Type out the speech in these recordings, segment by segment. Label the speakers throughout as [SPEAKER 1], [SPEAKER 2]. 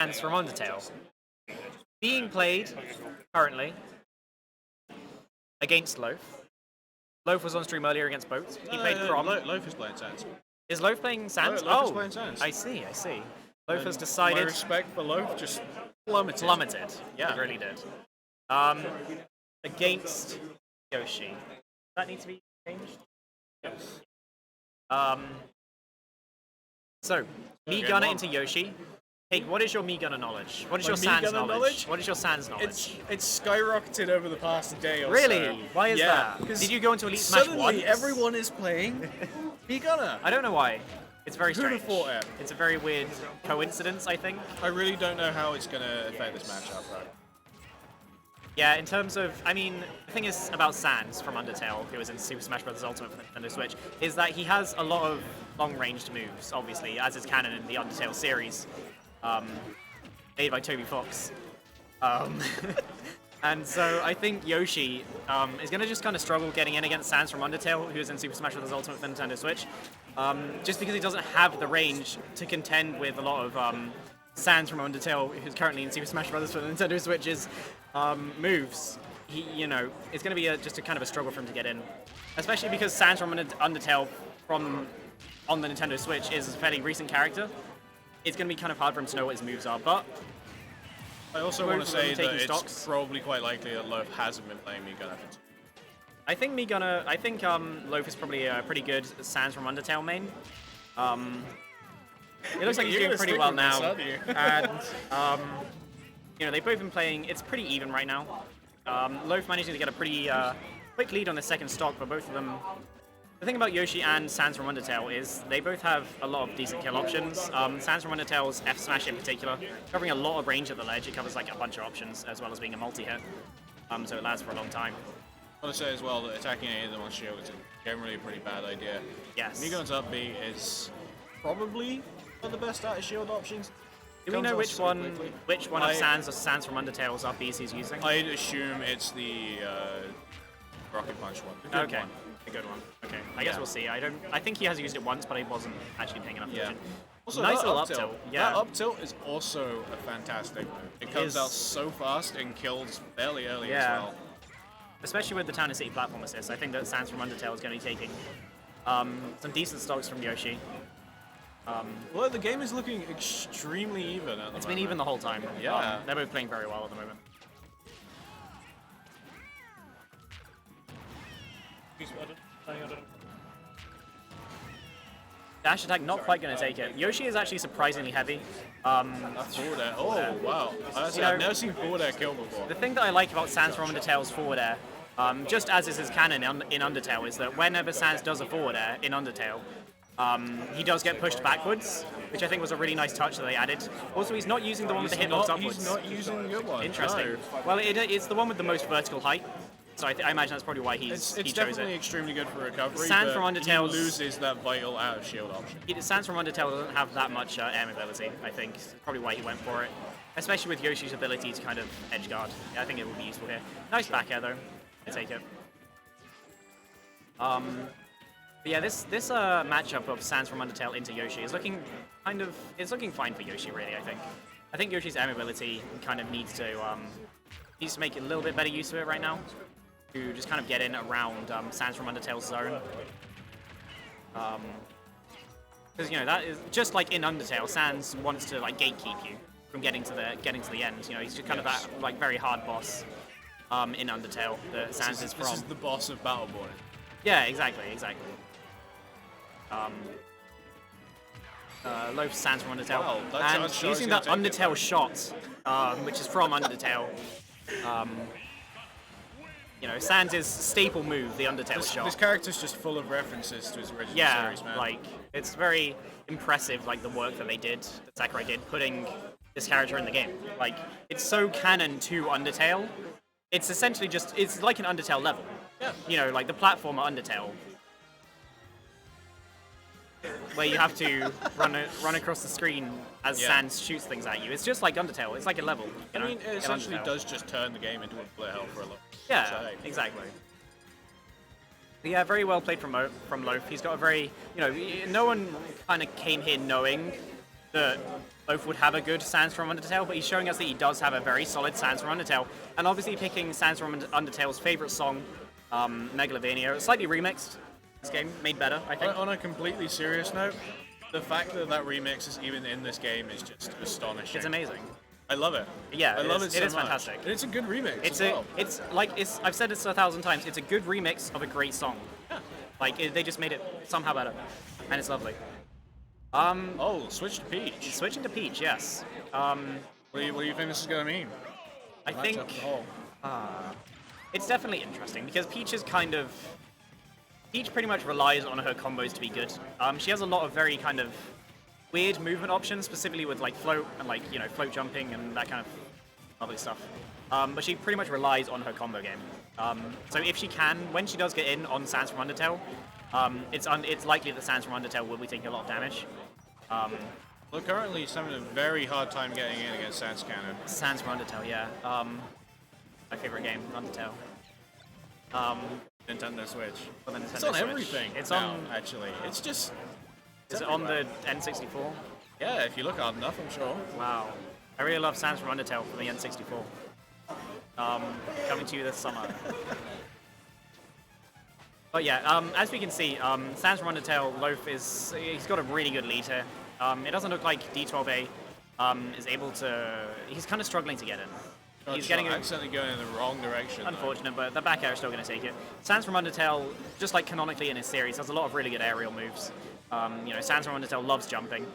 [SPEAKER 1] Sans from Undertale. Being played currently against Loaf. Loaf was on stream earlier against both. He played Crom.
[SPEAKER 2] Loaf is playing Sans.
[SPEAKER 1] Is Loaf playing Sans?
[SPEAKER 2] Loaf is playing Sans.
[SPEAKER 1] I see. Loaf has decided.
[SPEAKER 2] My respect for Loaf just plummeted.
[SPEAKER 1] Yeah, it really did. Against Yoshi. Does that need to be changed?
[SPEAKER 2] Yes.
[SPEAKER 1] So, me gunner into Yoshi. Hey, what is your me gunner knowledge? What is your Sans knowledge? What is your Sans knowledge?
[SPEAKER 2] It's skyrocketed over the past day or so.
[SPEAKER 1] Really? Why is that? Did you go into Elite Smash once?
[SPEAKER 2] Suddenly everyone is playing me gunner.
[SPEAKER 1] I don't know why. It's very strange.
[SPEAKER 2] Who'd have thought it?
[SPEAKER 1] It's a very weird coincidence, I think.
[SPEAKER 2] I really don't know how it's going to affect this matchup, though.
[SPEAKER 1] Yeah, in terms of, I mean, the thing is about Sans from Undertale, who was in Super Smash Bros. Ultimate for the Nintendo Switch, is that he has a lot of long-ranged moves, obviously, as is canon in the Undertale series, made by Toby Fox. And so I think Yoshi is going to just kind of struggle getting in against Sans from Undertale, who is in Super Smash Bros. Ultimate for the Nintendo Switch, just because he doesn't have the range to contend with a lot of Sans from Undertale, who's currently in Super Smash Bros. For the Nintendo Switch's moves. It's going to be just a kind of a struggle for him to get in, especially because Sans from Undertale on the Nintendo Switch is a fairly recent character. It's going to be kind of hard for him to know what his moves are, but
[SPEAKER 2] I also want to say that it's probably quite likely that Loaf hasn't been playing me gunner.
[SPEAKER 1] I think Loaf is probably a pretty good Sans from Undertale main. It looks like he's doing pretty well now, and they've both been playing. It's pretty even right now. Loaf managing to get a pretty quick lead on the second stock, but both of them. The thing about Yoshi and Sans from Undertale is they both have a lot of decent kill options. Sans from Undertale's F smash in particular, covering a lot of range at the ledge. It covers like a bunch of options as well as being a multi-hit, so it lasts for a long time.
[SPEAKER 2] I want to say as well that attacking any of them on shield is generally a pretty bad idea.
[SPEAKER 1] Yes.
[SPEAKER 2] Migon's up B is probably one of the best out of shield options.
[SPEAKER 1] Do we know which one of Sans or Sans from Undertale's RBs he's using?
[SPEAKER 2] I'd assume it's the Rocket Punch one.
[SPEAKER 1] Okay. A good one. Okay. I guess we'll see. I think he has used it once, but I wasn't actually paying enough attention.
[SPEAKER 2] Also,
[SPEAKER 1] nice little up tilt. Yeah.
[SPEAKER 2] That up tilt is also a fantastic move. It comes out so fast and kills fairly early as well.
[SPEAKER 1] Especially with the Town and City platform assist. I think that Sans from Undertale is going to be taking some decent stocks from Yoshi.
[SPEAKER 2] Well, the game is looking extremely even at the moment.
[SPEAKER 1] It's been even the whole time.
[SPEAKER 2] Yeah.
[SPEAKER 1] They're both playing very well at the moment. Dash attack not quite going to take it. Yoshi is actually surprisingly heavy.
[SPEAKER 2] Forward air. Oh, wow. Honestly, I've never seen forward air kill before.
[SPEAKER 1] The thing that I like about Sans from Undertale's forward air, just as is his canon in Undertale, is that whenever Sans does a forward air in Undertale, he does get pushed backwards, which I think was a really nice touch that they added. Also, he's not using the one with the hitbox upwards.
[SPEAKER 2] He's not using the good one.
[SPEAKER 1] Interesting. No. Well, it's the one with the most vertical height. So I imagine that's probably why he chose it.
[SPEAKER 2] It's definitely extremely good for recovery,
[SPEAKER 1] Sans from Undertale
[SPEAKER 2] loses that vital out of shield option.
[SPEAKER 1] Sans from Undertale doesn't have that much air mobility, I think. It's probably why he went for it. Especially with Yoshi's ability to kind of edge guard. Yeah, I think it would be useful here. Nice back air though. I take it. But yeah, this matchup of Sans from Undertale into Yoshi is looking looking fine for Yoshi really, I think. I think Yoshi's air mobility kind of needs to make a little bit better use of it right now. To just kind of get in around Sans from Undertale's zone. Because that is just like in Undertale, Sans wants to like gatekeep you from getting to the end. He's just kind of that like very hard boss in Undertale that Sans is from.
[SPEAKER 2] This is the boss of BattleBourne.
[SPEAKER 1] Yeah, exactly. Loaf Sans from Undertale,
[SPEAKER 2] wow,
[SPEAKER 1] and using that Undertale shot, which is from Undertale. Sans' staple move, the Undertale shot.
[SPEAKER 2] This character's just full of references to his original series, man.
[SPEAKER 1] Like, it's very impressive, like, the work that they did, that Sakurai did, putting this character in the game. Like, it's so canon to Undertale. It's essentially it's like an Undertale level. Yeah. Like the platformer Undertale. Where you have to run across the screen as Sans shoots things at you. It's just like Undertale. It's like a level.
[SPEAKER 2] I mean, it essentially does just turn the game into a bullet hell for a lot.
[SPEAKER 1] Yeah, exactly. But yeah, very well played from Loaf. He's got a very, no one kind of came here knowing that Loaf would have a good Sandstorm Undertale, but he's showing us that he does have a very solid Sandstorm Undertale. And obviously picking Sandstorm Undertale's favorite song, Megalovania, slightly remixed. This game made better, I think.
[SPEAKER 2] On a completely serious note, the fact that that remix is even in this game is just astonishing.
[SPEAKER 1] It's amazing.
[SPEAKER 2] I love it.
[SPEAKER 1] Yeah,
[SPEAKER 2] I love it so
[SPEAKER 1] it is
[SPEAKER 2] much.
[SPEAKER 1] fantastic.
[SPEAKER 2] And it's a good remix.
[SPEAKER 1] It's
[SPEAKER 2] as well.
[SPEAKER 1] I've said this 1,000 times. It's a good remix of a great song.
[SPEAKER 2] Yeah.
[SPEAKER 1] Like they just made it somehow better, and it's lovely.
[SPEAKER 2] Oh, switch to Peach.
[SPEAKER 1] Switching to Peach, yes.
[SPEAKER 2] What do you think this is gonna mean?
[SPEAKER 1] I think
[SPEAKER 2] Matchup as a whole.
[SPEAKER 1] it's definitely interesting because Peach pretty much relies on her combos to be good. She has a lot of very kind of weird movement options, specifically with like float and like float jumping and that kind of lovely stuff. But she pretty much relies on her combo game. So if she can, when she does get in on Sandstorm Undertale, it's likely that Sandstorm Undertale will be taking a lot of damage.
[SPEAKER 2] Well, currently he's having a very hard time getting in against Sans Cannon.
[SPEAKER 1] Sandstorm Undertale, yeah. My favorite game, Undertale.
[SPEAKER 2] Nintendo Switch.
[SPEAKER 1] For the Nintendo
[SPEAKER 2] It's on
[SPEAKER 1] Switch.
[SPEAKER 2] everything.
[SPEAKER 1] It's
[SPEAKER 2] now,
[SPEAKER 1] on.
[SPEAKER 2] actually. It's just.
[SPEAKER 1] Is it on the N64?
[SPEAKER 2] Yeah, if you look hard enough, I'm sure.
[SPEAKER 1] Wow. I really love Sandstorm Undertale for the N64. Coming to you this summer. But yeah, as we can see, Sandstorm Undertale, Loaf he's got a really good lead here. It doesn't look like D12A is able to. He's kind of struggling to get in. He's getting
[SPEAKER 2] accidentally going in the wrong direction.
[SPEAKER 1] Unfortunate, but the back air is still going to take it. Sandstorm Undertale, just like canonically in his series, has a lot of really good aerial moves. Sandstorm Undertale loves jumping.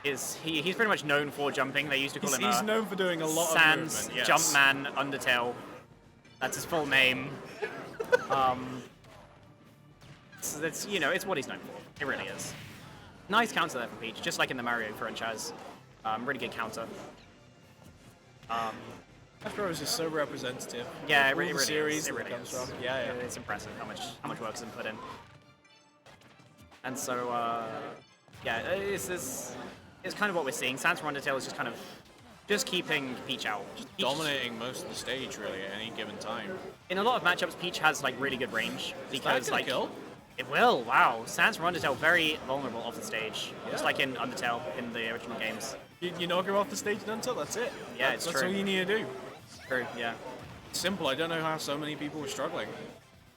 [SPEAKER 1] He's pretty much known for jumping. They used to call him.
[SPEAKER 2] He's known for doing a lot
[SPEAKER 1] Sans
[SPEAKER 2] of movement. Yes.
[SPEAKER 1] Jumpman Undertale. That's his full name. It's what he's known for. It really is. Nice counter there from Peach, just like in the Mario franchise. Really good counter.
[SPEAKER 2] Smash Bros is so representative.
[SPEAKER 1] Yeah,
[SPEAKER 2] of all
[SPEAKER 1] it
[SPEAKER 2] the
[SPEAKER 1] really
[SPEAKER 2] series
[SPEAKER 1] is. It
[SPEAKER 2] that
[SPEAKER 1] really
[SPEAKER 2] comes
[SPEAKER 1] is.
[SPEAKER 2] from. Yeah.
[SPEAKER 1] It's impressive how much work's been put in. And so, it's kind of what we're seeing. Sandstorm Undertale is just keeping Peach out. Peach,
[SPEAKER 2] Dominating most of the stage really at any given time.
[SPEAKER 1] in a lot of matchups, Peach has like really good range because like
[SPEAKER 2] kill?
[SPEAKER 1] it will. Wow, Sandstorm Undertale very vulnerable off the stage, just like in Undertale in the original games.
[SPEAKER 2] You knock her off the stage and Undertale, that's it.
[SPEAKER 1] Yeah,
[SPEAKER 2] that's
[SPEAKER 1] true.
[SPEAKER 2] all you need to do.
[SPEAKER 1] True. Yeah.
[SPEAKER 2] It's simple. I don't know how so many people were struggling.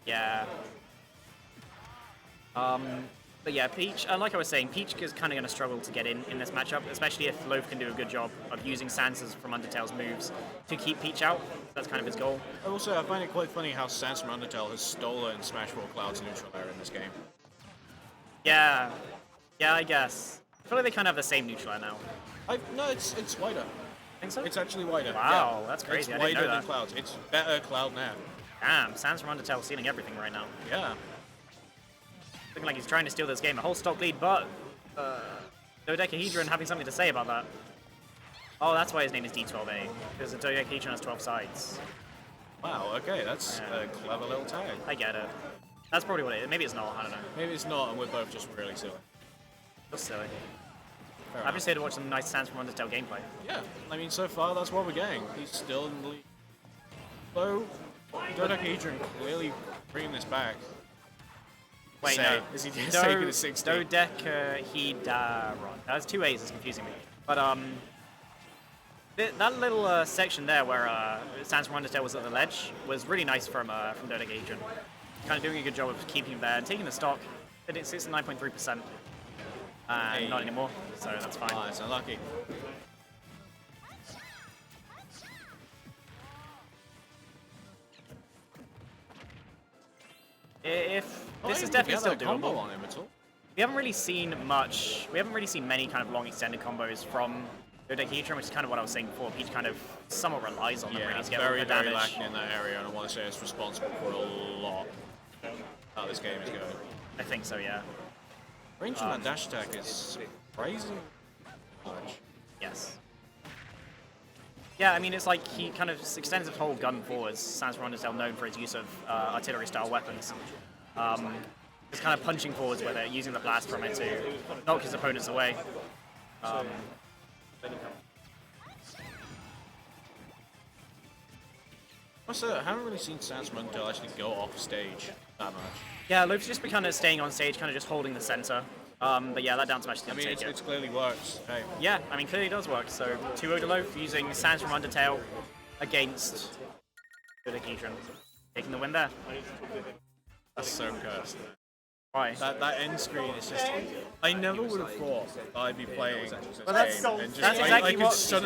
[SPEAKER 1] Yeah. But yeah, Peach, like I was saying, Peach is kind of going to struggle to get in this matchup, especially if Loaf can do a good job of using Sans from Undertale's moves to keep Peach out. That's kind of his goal.
[SPEAKER 2] Also, I find it quite funny how Sans from Undertale has stolen Smash 4 Cloud's neutral air in this game.
[SPEAKER 1] Yeah. Yeah, I guess. I feel like they kind of have the same neutral air now.
[SPEAKER 2] No, it's wider.
[SPEAKER 1] Think so?
[SPEAKER 2] It's actually wider.
[SPEAKER 1] Wow,
[SPEAKER 2] yeah.
[SPEAKER 1] that's crazy.
[SPEAKER 2] It's
[SPEAKER 1] I didn't
[SPEAKER 2] wider
[SPEAKER 1] know
[SPEAKER 2] than
[SPEAKER 1] that.
[SPEAKER 2] Cloud's. It's better Cloud now.
[SPEAKER 1] Damn, Sans from Undertale stealing everything right now.
[SPEAKER 2] Yeah.
[SPEAKER 1] Looking like he's trying to steal this game. A whole stock lead, but Dodecahedaaron having something to say about that. Oh, that's why his name is D12A, because the Dodecahedaaron has 12 sides.
[SPEAKER 2] Wow, okay, that's a clever little tag.
[SPEAKER 1] I get it. That's probably what it is. Maybe it's not, I don't know.
[SPEAKER 2] Maybe it's not, and we're both just really silly.
[SPEAKER 1] Just silly.
[SPEAKER 2] Fair
[SPEAKER 1] I'm
[SPEAKER 2] enough.
[SPEAKER 1] just here to watch some nice Sans from Undertale gameplay.
[SPEAKER 2] Yeah, I mean, so far that's what we're getting. He's still in the lead. So, Dodecahedaaron clearly bringing this back.
[SPEAKER 1] Wait,
[SPEAKER 2] Say,
[SPEAKER 1] no.
[SPEAKER 2] is he taking the 60?
[SPEAKER 1] Dodecahedaaron. That's two A's, it's confusing me. But, that little section there where Sans from Undertale was at the ledge was really nice from Dodecahedaaron. Kind of doing a good job of keeping him there and taking the stock. Hitting 69.3%. And not anymore, so that's fine.
[SPEAKER 2] Ah, it's unlucky.
[SPEAKER 1] If this is
[SPEAKER 2] I
[SPEAKER 1] definitely
[SPEAKER 2] didn't
[SPEAKER 1] still
[SPEAKER 2] get that combo
[SPEAKER 1] doable.
[SPEAKER 2] on him at all.
[SPEAKER 1] We haven't really seen much. We haven't really seen many kind of long extended combos from Dodecahedaaron, which is kind of what I was saying before. Peach kind of somewhat relies on them
[SPEAKER 2] Yeah,
[SPEAKER 1] really to get
[SPEAKER 2] very,
[SPEAKER 1] all the
[SPEAKER 2] very
[SPEAKER 1] damage.
[SPEAKER 2] lacking in that area, and I want to say it's responsible for a lot how this game is going.
[SPEAKER 1] I think so, yeah.
[SPEAKER 2] Range on that dash attack is crazy much.
[SPEAKER 1] Yes. Yeah, I mean, it's like he kind of extends his whole gun forwards. Sans from Undertale known for its use of artillery-style weapons. Just kind of punching forwards with it, using the blast from it to knock his opponents away.
[SPEAKER 2] Also, I haven't really seen Sans from Undertale actually go off stage that much.
[SPEAKER 1] Yeah, Loaf's just been kind of staying on stage, kind of just holding the center. But yeah, that down smash
[SPEAKER 2] I
[SPEAKER 1] didn't
[SPEAKER 2] mean,
[SPEAKER 1] take it.
[SPEAKER 2] it's clearly works. Hey.
[SPEAKER 1] Yeah, I mean, clearly it does work. So 2-0 to Loaf using Sands from Undertale against Dodecahedaaron. Taking the win there.
[SPEAKER 2] That's so cursed.
[SPEAKER 1] Why?
[SPEAKER 2] That end screen is just. I never would have thought I'd be playing this
[SPEAKER 1] Well, that's
[SPEAKER 2] game and just
[SPEAKER 1] exactly
[SPEAKER 2] I could
[SPEAKER 1] what-
[SPEAKER 2] suddenly